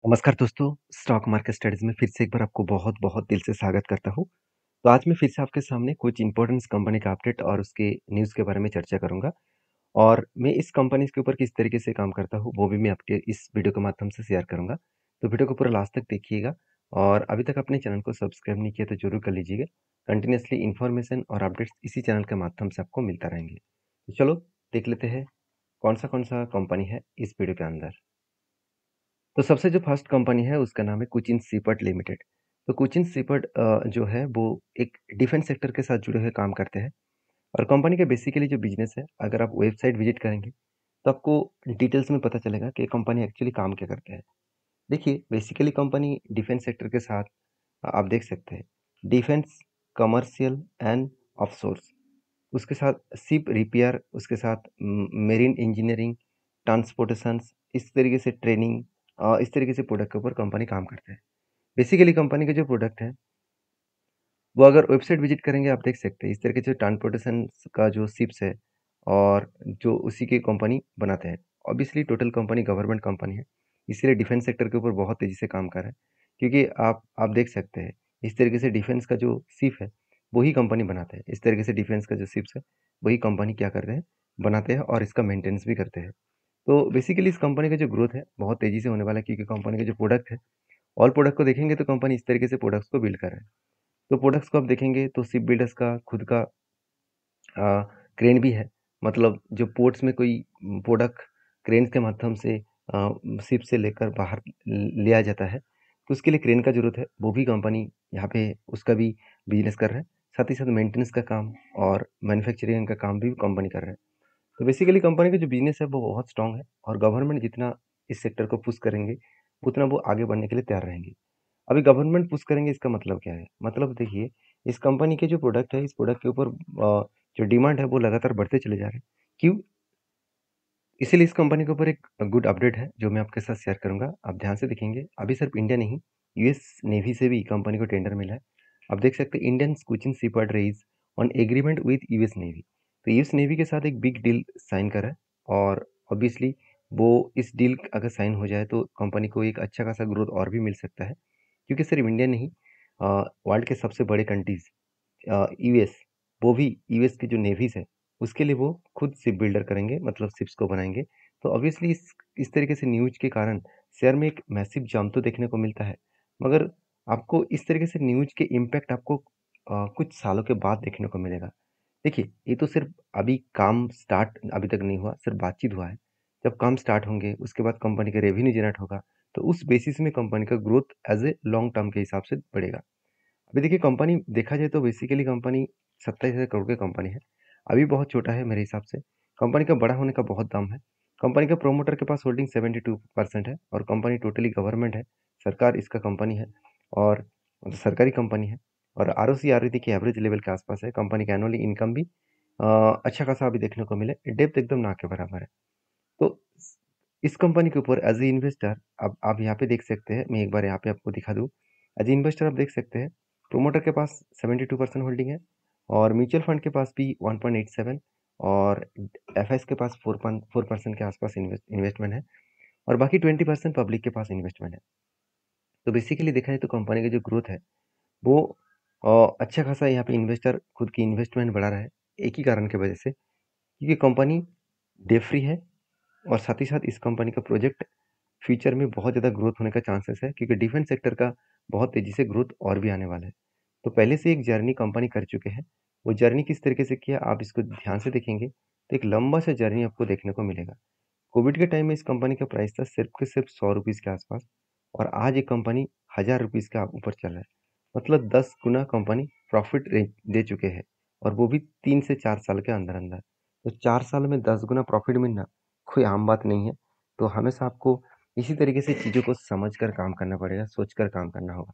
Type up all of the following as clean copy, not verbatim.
नमस्कार दोस्तों, stock market studies में फिर से एक बार आपको बहुत-बहुत दिल से स्वागत करता हूँ। तो आज मैं फिर से आपके सामने कुछ इम्पोर्टेंस कंपनी का अपडेट और उसके न्यूज़ के बारे में चर्चा करूँगा और मैं इस कंपनीज़ के ऊपर किस तरीके से काम करता हूँ, वो भी मैं आपके इस वीडियो के माध्यम से शेयर करूँगा। तो वीडियो को पूरा लास्ट तक देखिएगा और अभी तक अपने चैनल को सब्सक्राइब नहीं किया तो ज़रूर कर लीजिएगा। कंटिन्यूअसली इन्फॉर्मेशन और अपडेट्स इसी चैनल के माध्यम से आपको मिलता रहेंगे। तो चलो देख लेते हैं कौन-सा कंपनी है इस वीडियो के अंदर। तो सबसे जो फर्स्ट कंपनी है उसका नाम है कोचिन शिपयार्ड लिमिटेड। तो कोचिन शिपयार्ड जो है वो एक डिफेंस सेक्टर के साथ जुड़े हुए काम करते हैं और कंपनी का बेसिकली जो बिजनेस है, अगर आप वेबसाइट विजिट करेंगे तो आपको डिटेल्स में पता चलेगा कि कंपनी एक्चुअली काम क्या करते हैं। देखिए बेसिकली कंपनी डिफेंस सेक्टर के साथ आप देख सकते हैं डिफेंस, कमर्शियल एंड ऑफशोर्स, उसके साथ शिप रिपेयर, उसके साथ मेरीन इंजीनियरिंग, ट्रांसपोर्टेशंस, इस तरीके से ट्रेनिंग, इस तरीके से प्रोडक्ट के ऊपर कंपनी काम करते हैं। बेसिकली कंपनी के जो प्रोडक्ट हैं, वो अगर वेबसाइट विजिट करेंगे आप देख सकते हैं इस तरीके से ट्रांसपोर्टेशन का जो शिप्स है और जो उसी की कंपनी बनाते हैं। Obviously total company government company है, इसीलिए डिफेंस सेक्टर के ऊपर बहुत तेज़ी से काम कर रहा है। क्योंकि आप देख सकते हैं इस तरीके से डिफेंस का जो शिप है, वही कंपनी बनाते हैं। इस तरीके से डिफेंस का जो शिप्स है, वही कंपनी क्या करते हैं, बनाते हैं और इसका मेंटेनेंस भी करते हैं। तो बेसिकली इस कंपनी का जो ग्रोथ है, बहुत तेज़ी से होने वाला है क्योंकि कंपनी के जो प्रोडक्ट है, ऑल प्रोडक्ट को देखेंगे तो कंपनी इस तरीके से प्रोडक्ट्स को बिल्ड कर रहा है। तो प्रोडक्ट्स को आप देखेंगे तो शिप बिल्डर्स का खुद का क्रेन भी है। मतलब जो पोर्ट्स में कोई प्रोडक्ट क्रेन के माध्यम से शिप से लेकर बाहर लिया जाता है, तो उसके लिए क्रेन का ज़रूरत है। वो भी कंपनी यहाँ पे उसका भी बिज़नेस कर रहा है। साथ ही साथ मेंटेनेंस का काम और मैन्युफैक्चरिंग का काम भी कंपनी कर रहा है। तो बेसिकली कंपनी का जो बिज़नेस है वो बहुत स्ट्रॉन्ग है और गवर्नमेंट जितना इस सेक्टर को पुश करेंगे, उतना वो आगे बढ़ने के लिए तैयार रहेंगे। अभी गवर्नमेंट पुश करेंगे इसका मतलब क्या है? मतलब देखिए, इस कंपनी के जो प्रोडक्ट है, इस प्रोडक्ट के ऊपर जो डिमांड है वो लगातार बढ़ते चले जा रहे हैं। क्यों? इसीलिए इस कंपनी के ऊपर एक गुड अपडेट है जो मैं आपके साथ शेयर करूँगा। आप ध्यान से देखेंगे, अभी सिर्फ इंडिया नहीं, यूएस नेवी से भी कंपनी को टेंडर मिला है। आप देख सकते हैं Indian Cochin shipyard raise on agreement with US navy. तो यूएस नेवी के साथ एक बिग डील साइन करा है और ऑब्वियसली वो इस डील अगर साइन हो जाए तो कंपनी को एक अच्छा खासा ग्रोथ और भी मिल सकता है। क्योंकि सिर्फ इंडिया नहीं, वर्ल्ड के सबसे बड़े कंट्रीज़ यूएस, वो भी यूएस की जो नेवीज़ है, उसके लिए वो खुद शिप बिल्डर करेंगे, मतलब शिप्स को बनाएँगे। तो ऑब्वियसली इस तरीके से न्यूज़ के कारण शेयर में एक मैसिव जंप तो देखने को मिलता है। मगर आपको इस तरीके से न्यूज़ के इम्पैक्ट आपको कुछ सालों के बाद देखने को मिलेगा। देखिए, ये तो सिर्फ़ अभी काम स्टार्ट अभी तक नहीं हुआ, सिर्फ़ बातचीत हुआ है। जब काम स्टार्ट होंगे, उसके बाद कंपनी का रेवेन्यू जनरेट होगा, तो उस बेसिस में कंपनी का growth as a long term के हिसाब से बढ़ेगा। अभी देखिए कंपनी देखा जाए तो बेसिकली कंपनी 27,000 करोड़ की कंपनी है। अभी बहुत छोटा है मेरे हिसाब से। कंपनी का बड़ा होने का बहुत दम है। कंपनी के प्रोमोटर के पास होल्डिंग 72% है और कंपनी टोटली गवर्नमेंट है। सरकार इसका कंपनी है और सरकारी कंपनी है और आरओसी आरओई के एवरेज लेवल के आसपास है। कंपनी का एनुअली इनकम भी अच्छा खासा अभी देखने को मिले। डेप्थ एकदम ना के बराबर है। तो इस कंपनी के ऊपर एज़ ए इन्वेस्टर अब आप यहाँ पे देख सकते हैं, मैं एक बार यहाँ पे आपको दिखा दूँ। एज़ ए इन्वेस्टर आप देख सकते हैं, प्रोमोटर के पास 72% होल्डिंग है और म्यूचुअल फंड के पास भी 1.87 और एफएस के पास 4% के आसपास इन्वेस्टमेंट है और बाकी 20% पब्लिक के पास इन्वेस्टमेंट है। तो बेसिकली देखा जाए तो कंपनी का जो ग्रोथ है वो अच्छा खासा यहाँ पे इन्वेस्टर खुद की इन्वेस्टमेंट बढ़ा रहा है, एक ही कारण की वजह से, क्योंकि कंपनी डेट फ्री है और साथ ही साथ इस कंपनी का प्रोजेक्ट फ्यूचर में बहुत ज़्यादा ग्रोथ होने का चांसेस है क्योंकि डिफेंस सेक्टर का बहुत तेज़ी से ग्रोथ और भी आने वाला है। तो पहले से एक जर्नी कंपनी कर चुके हैं। वो जर्नी किस तरीके से किया आप इसको ध्यान से देखेंगे तो एक लंबा सा जर्नी आपको देखने को मिलेगा। कोविड के टाइम में इस कंपनी का प्राइस था सिर्फ के सिर्फ ₹100 के आसपास और आज ये कंपनी ₹1000 के ऊपर चल रहा है। मतलब 10 गुना कंपनी प्रॉफिट दे चुके हैं और वो भी 3 से 4 साल के अंदर-अंदर। तो 4 साल में 10 गुना प्रॉफिट मिलना कोई आम बात नहीं है। तो हमेशा आपको इसी तरीके से चीज़ों को समझकर काम करना पड़ेगा, सोचकर काम करना होगा।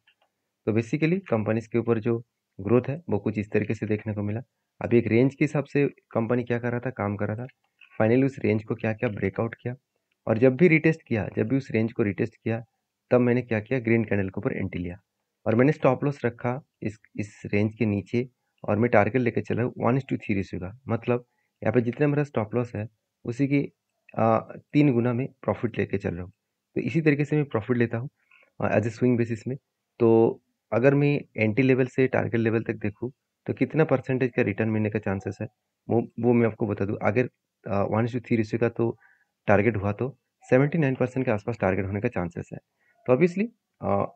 तो बेसिकली कंपनीज़ के ऊपर जो ग्रोथ है, वो कुछ इस तरीके से देखने को मिला। अभी एक रेंज के हिसाब से कंपनी क्या कर रहा था, काम कर रहा था। फाइनली उस रेंज को क्या किया, ब्रेकआउट किया और जब भी रिटेस्ट किया, जब भी उस रेंज को रिटेस्ट किया, तब मैंने क्या किया, ग्रीन कैंडल के ऊपर एंट्री लिया और मैंने स्टॉप लॉस रखा इस रेंज के नीचे और मैं टारगेट लेके चला 1:3 रेशियो का। मतलब यहाँ पे जितना मेरा स्टॉप लॉस है, उसी की 3 गुना में प्रॉफिट लेके चल रहा हूँ। तो इसी तरीके से मैं प्रॉफिट लेता हूँ एज ए स्विंग बेसिस में। तो अगर मैं एंट्री लेवल से टारगेट लेवल तक देखूँ तो कितना परसेंटेज का रिटर्न मिलने का चांसेस है, वो मैं आपको बता दूँ। अगर 1:3 रेशियो का तो टारगेट हुआ तो 79% के आसपास टारगेट होने का चांसेस है। तो ऑब्वियसली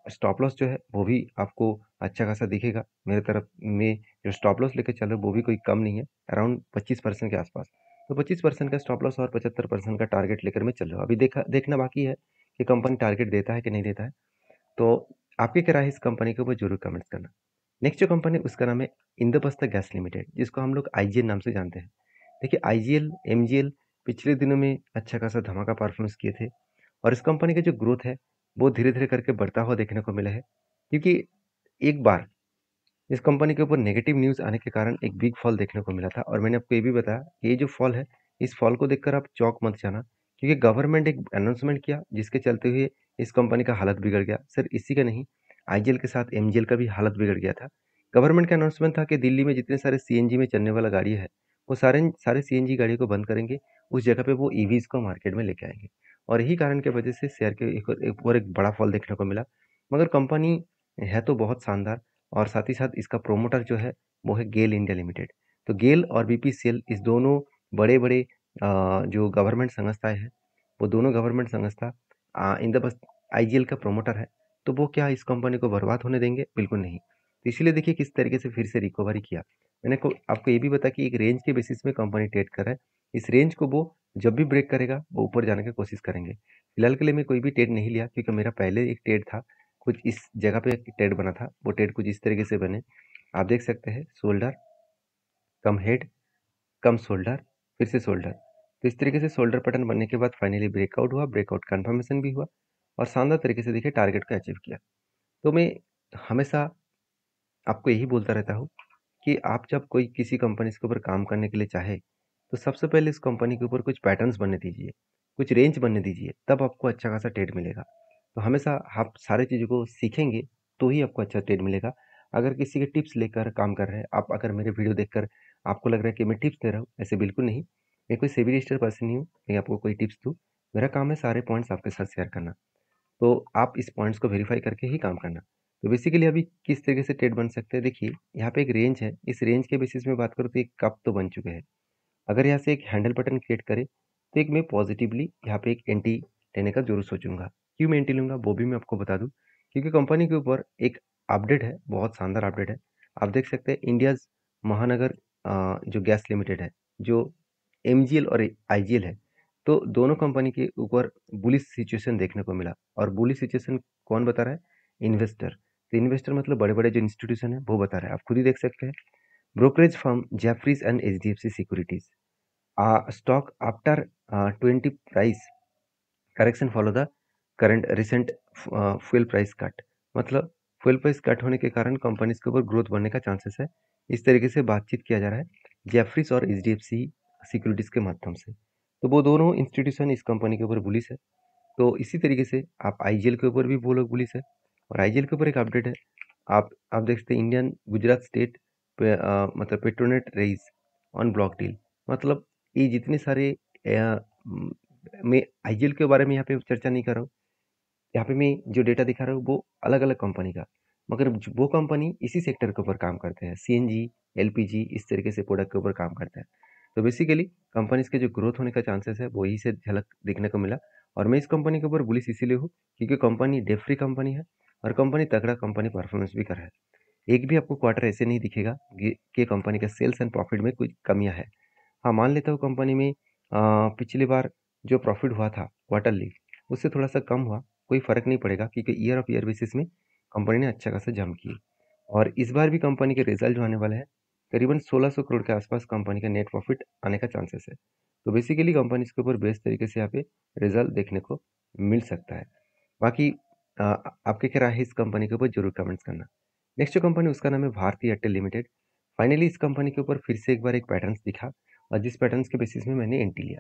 स्टॉप लॉस जो है वो भी आपको अच्छा खासा दिखेगा। मेरे तरफ में जो स्टॉप लॉस लेके चल रहे हो वो भी कोई कम नहीं है, अराउंड 25% के आसपास। तो 25% का स्टॉप लॉस और 75% का टारगेट लेकर मैं चल रहा हूँ। अभी देखना बाकी है कि कंपनी टारगेट देता है कि नहीं देता है। तो आपकी क्या राय है इस कंपनी के ऊपर जरूर कमेंट्स करना। नेक्स्ट जो कंपनी उसका नाम है इंद्रप्रस्थ गैस लिमिटेड, जिसको हम लोग आईजीएल नाम से जानते हैं। देखिए आईजीएल एमजीएल पिछले दिनों में अच्छा खासा धमाका परफॉर्मेंस किए थे और इस कंपनी का जो ग्रोथ है वो धीरे धीरे करके बढ़ता हुआ देखने को मिला है। क्योंकि एक बार इस कंपनी के ऊपर नेगेटिव न्यूज़ आने के कारण एक बिग फॉल देखने को मिला था और मैंने आपको ये भी बताया कि ये जो फॉल है, इस फॉल को देखकर आप चौंक मत जाना, क्योंकि गवर्नमेंट एक अनाउंसमेंट किया जिसके चलते हुए इस कंपनी का हालत बिगड़ गया। सिर्फ इसी का नहीं, आईजीएल के साथ एमजीएल का भी हालत बिगड़ गया था। गवर्नमेंट का अनाउंसमेंट था कि दिल्ली में जितने सारे सीएनजी में चलने वाला गाड़ी है, वो सारे सारे सीएनजी गाड़ियों को बंद करेंगे, उस जगह पे वो ईवीज को मार्केट में लेके आएंगे। और यही कारण की वजह से शेयर के एक बड़ा फॉल देखने को मिला। मगर कंपनी है तो बहुत शानदार, और साथ ही साथ इसका प्रोमोटर जो है वो है गेल इंडिया लिमिटेड। तो गेल और बीपीसीएल इस दोनों बड़े बड़े जो गवर्नमेंट संस्थाएं हैं, वो दोनों गवर्नमेंट संस्था इन द बस आईजीएल का प्रोमोटर है। तो वो क्या इस कंपनी को बर्बाद होने देंगे? बिल्कुल नहीं। तो इसीलिए देखिए किस तरीके से फिर से रिकवरी किया। मैंने आपको ये भी बताया कि एक रेंज के बेसिस में कंपनी ट्रेड कर रहा है। इस रेंज को वो जब भी ब्रेक करेगा वो ऊपर जाने की कोशिश करेंगे। फिलहाल के लिए मैं कोई भी ट्रेड नहीं लिया, क्योंकि मेरा पहले एक ट्रेड था, कुछ इस जगह पे एक ट्रेड बना था। वो ट्रेड कुछ इस तरीके से बने, आप देख सकते हैं, शोल्डर कम हेड कम शोल्डर फिर से शोल्डर। तो इस तरीके से शोल्डर पैटर्न बनने के बाद फाइनली ब्रेकआउट हुआ, ब्रेकआउट कंफर्मेशन भी हुआ और शानदार तरीके से देखिए टारगेट को अचीव किया। तो मैं हमेशा आपको यही बोलता रहता हूँ कि आप जब कोई किसी कंपनी के ऊपर काम करने के लिए चाहे, तो सबसे पहले इस कंपनी के ऊपर कुछ पैटर्न्स बनने दीजिए, कुछ रेंज बनने दीजिए, तब आपको अच्छा खासा ट्रेड मिलेगा। तो हमेशा आप सारी चीज़ों को सीखेंगे तो ही आपको अच्छा ट्रेड मिलेगा। अगर किसी के टिप्स लेकर काम कर रहे हैं आप, अगर मेरे वीडियो देखकर आपको लग रहा है कि मैं टिप्स दे रहा हूँ, ऐसे बिल्कुल नहीं। मैं कोई सेबी रजिस्टर्ड पर्सन नहीं हूँ, मैं आपको कोई टिप्स दूँ। मेरा काम है सारे पॉइंट्स आपके साथ शेयर करना। तो आप इस पॉइंट्स को वेरीफाई करके ही काम करना। तो बेसिकली अभी किस तरीके से ट्रेड बन सकते हैं, देखिए यहाँ पे एक रेंज है, इस रेंज के बेसिस में बात करूँ तो एक कप तो बन चुके हैं। अगर यहाँ से एक हैंडल बटन क्रिएट करे तो एक मैं पॉजिटिवली यहाँ पे एक एंट्री लेने का जरूर सोचूंगा। क्यों मैं एंट्री लूंगा वो भी मैं आपको बता दूं, क्योंकि कंपनी के ऊपर एक अपडेट है, बहुत शानदार अपडेट है। आप देख सकते हैं इंडियाज महानगर जो गैस लिमिटेड है, जो एमजीएल और आईजीएल है, तो दोनों कंपनी के ऊपर बुलिश सिचुएशन देखने को मिला। और बुलिश सिचुएशन कौन बता रहा है? इन्वेस्टर। तो इन्वेस्टर मतलब बड़े बड़े जो इंस्टीट्यूशन है वो बता रहा है, आप खुद ही देख सकते हैं। Brokerage firm Jefferies and HDFC securities stock after 20 price correction follow the current recent fuel price cut। मतलब fuel price कट होने के कारण कंपनीज के ऊपर ग्रोथ बढ़ने का चांसेस है। इस तरीके से बातचीत किया जा रहा है जेफरीज और एचडीएफसी सिक्योरिटीज के माध्यम से। तो वो दोनों इंस्टीट्यूशन इस कंपनी के ऊपर बुलिश है। तो इसी तरीके से आप आईजीएल के ऊपर भी वो लोग बुलिश है। और आईजीएल के ऊपर एक अपडेट है, आप देख सकते हैं इंडियन गुजरात स्टेट मतलब Petronet raise on block deal. मतलब ये जितने सारे मैं आईजीएल के बारे में यहाँ पे चर्चा नहीं कर रहा हूँ। यहाँ पे मैं जो डेटा दिखा रहा हूँ वो अलग अलग कंपनी का, मगर वो कंपनी इसी सेक्टर के ऊपर काम करते हैं, सीएनजी एलपीजी इस तरीके से प्रोडक्ट के ऊपर काम करते हैं। तो बेसिकली कंपनीज के जो ग्रोथ होने का चांसेस है वो यही से झलक देखने को मिला। और मैं इस कंपनी के ऊपर बुलिश इसीलिए हूँ क्योंकि कंपनी डेट फ्री कंपनी है और कंपनी तगड़ा कंपनी परफॉर्मेंस भी कर रहा है। एक भी आपको क्वार्टर ऐसे नहीं दिखेगा कि कंपनी का सेल्स एंड प्रॉफिट में कुछ कमियां है। हाँ, मान लेता हूँ कंपनी में पिछली बार जो प्रॉफिट हुआ था क्वार्टरली, उससे थोड़ा सा कम हुआ, कोई फ़र्क नहीं पड़ेगा क्योंकि ईयर ऑफ ईयर बेसिस में कंपनी ने अच्छा खासा जंप की। और इस बार भी कंपनी के रिजल्ट जो आने वाले हैं, करीबन 1600 करोड़ के आसपास कंपनी का नेट प्रॉफिट आने का चांसेस है। तो बेसिकली कंपनी इसके ऊपर बेस्ट तरीके से यहाँ पे रिजल्ट देखने को मिल सकता है। बाकी आपके क्या राय है इस कंपनी के ऊपर जरूर कमेंट्स करना। नेक्स्ट जो कंपनी उसका नाम है भारती एयरटेल लिमिटेड। फाइनली इस कंपनी के ऊपर फिर से एक बार एक पैटर्न्स दिखा और जिस पैटर्न्स के बेसिस में मैंने एंट्री लिया।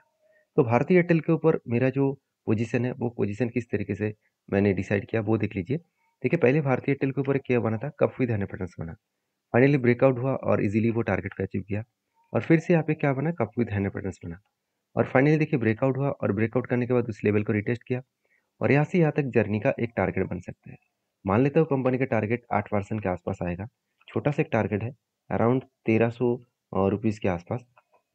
तो भारती एयरटेल के ऊपर मेरा जो पोजीशन है वो पोजीशन किस तरीके से मैंने डिसाइड किया वो देख लीजिए। देखिए पहले भारती एयरटेल के ऊपर क्या बना था, कप विद हैंड पैटर्न्स बना, फाइनली ब्रेकआउट हुआ और इजीली वो टारगेट को अचीव किया। और फिर से यहाँ पे क्या बना, कप विद हैंड पैटर्न्स बना और फाइनली देखिए ब्रेकआउट हुआ और ब्रेकआउट करने के बाद उस लेवल को रिटेस्ट किया और यहाँ से यहाँ तक जर्नी का एक टारगेट बन सकता है। मान लेते हो कंपनी का टारगेट 8% के आसपास आएगा। छोटा सा एक टारगेट है, अराउंड 1300 रुपीज़ के आसपास।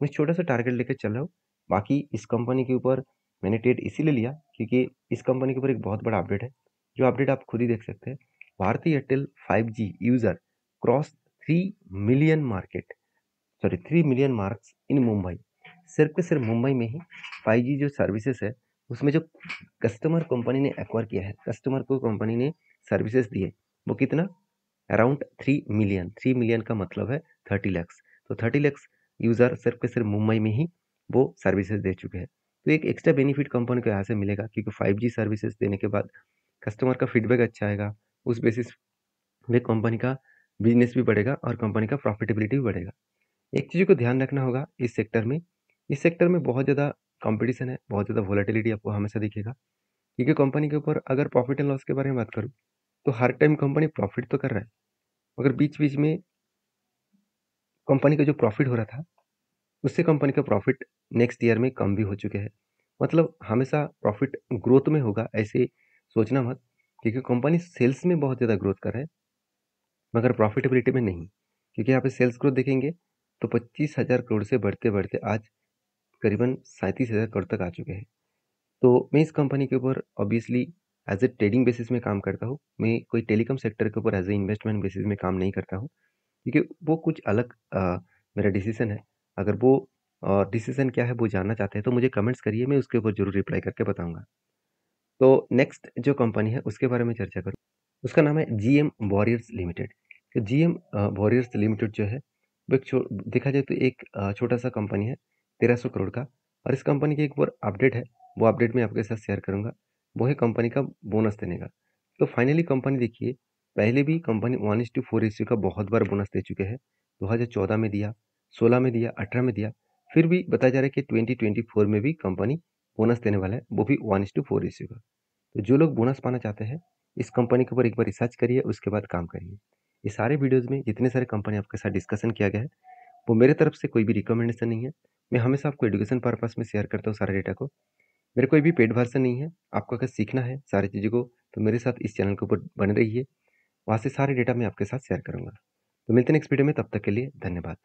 मैं छोटा सा टारगेट लेकर चल रहा हूँ। बाकी इस कंपनी के ऊपर मैंने ट्रेड इसीलिए लिया क्योंकि इस कंपनी के ऊपर एक बहुत बड़ा अपडेट है, जो अपडेट आप खुद ही देख सकते हैं। Bharti Airtel 5G user cross 3 million market, sorry 3 million marks in Mumbai. सिर्फ मुंबई में ही 5G जो सर्विसेज है, उसमें जो कस्टमर कंपनी ने एक्वायर किया है, कस्टमर को कंपनी ने सर्विसेज दिए, वो कितना? Around 3 million. 3 मिलियन का मतलब है 30 लैक्स। तो 30 लैक्स यूजर सिर्फ मुंबई में ही वो सर्विसेज दे चुके हैं। तो एक एक्स्ट्रा बेनिफिट कंपनी को यहाँ से मिलेगा क्योंकि 5G सर्विसेज देने के बाद कस्टमर का फीडबैक अच्छा आएगा। उस बेसिस पे कंपनी का बिजनेस भी बढ़ेगा और कंपनी का प्रॉफिटेबिलिटी भी बढ़ेगा। एक चीज़ को ध्यान रखना होगा इस सेक्टर में, इस सेक्टर में बहुत ज़्यादा कंपटीशन है, बहुत ज़्यादा वोलेटिलिटी आपको हमेशा दिखेगा क्योंकि कंपनी के ऊपर अगर प्रॉफिट एंड लॉस के बारे में बात करूँ तो हर टाइम कंपनी प्रॉफिट तो कर रहा है, मगर बीच-बीच में कंपनी का जो प्रॉफिट हो रहा था, उससे कंपनी का प्रॉफिट नेक्स्ट ईयर में कम भी हो चुके हैं। मतलब हमेशा प्रॉफिट ग्रोथ में होगा ऐसे सोचना मत, क्योंकि कंपनी सेल्स में बहुत ज़्यादा ग्रोथ कर रहा है, मगर प्रॉफिटेबिलिटी में नहीं। क्योंकि यहाँ पे सेल्स ग्रोथ देखेंगे तो 25,000 करोड़ से बढ़ते-बढ़ते आज करीबन 37,000 करोड़ तक आ चुके हैं। तो मैं इस कंपनी के ऊपर obviously as a trading basis में काम करता हूँ। मैं कोई टेलीकॉम सेक्टर के ऊपर एज़ ए इन्वेस्टमेंट बेसिस में काम नहीं करता हूँ, क्योंकि वो कुछ अलग मेरा डिसीज़न है। अगर वो डिसीज़न क्या है वो जानना चाहते हैं तो मुझे कमेंट्स करिए, मैं उसके ऊपर ज़रूर रिप्लाई करके बताऊँगा। तो नेक्स्ट जो कंपनी है उसके बारे में चर्चा करूँ, उसका नाम है जीएम वॉरियर्स लिमिटेड। तो जीएम वॉरियर्स लिमिटेड जो है वो एक देखा जाए तो एक छोटा-सा कंपनी है 1300 करोड़ का, और इस कंपनी की एक और अपडेट है, वो अपडेट मैं आपके साथ शेयर करूँगा। वो है कंपनी का बोनस देने का। तो फाइनली कंपनी देखिए, पहले भी कंपनी 1:4 रेशियो का बहुत बार बोनस दे चुके हैं। 2014 में दिया, 16 में दिया, 18 में दिया, फिर भी बताया जा रहा है कि 2024 में भी कंपनी बोनस देने वाला है, वो भी 1:4 रेशियो का। तो जो लोग बोनस पाना चाहते हैं, इस कंपनी के ऊपर एक बार रिसर्च करिए, उसके बाद काम करिए। ये सारे वीडियोज़ में जितने सारे कंपनी आपके साथ डिस्कशन किया गया है, वो मेरे तरफ से कोई भी रिकमेंडेशन नहीं है। मैं हमेशा आपको एजुकेशन पर्पस में शेयर करता हूँ सारे डेटा को। मेरा कोई भी पेड वर्ज़न नहीं है। आपको अगर सीखना है सारी चीज़ों को, तो मेरे साथ इस चैनल के ऊपर बने रहिए। वहाँ से सारे डेटा मैं आपके साथ शेयर करूँगा। तो मिलते हैं नेक्स्ट वीडियो में, तब तक के लिए धन्यवाद।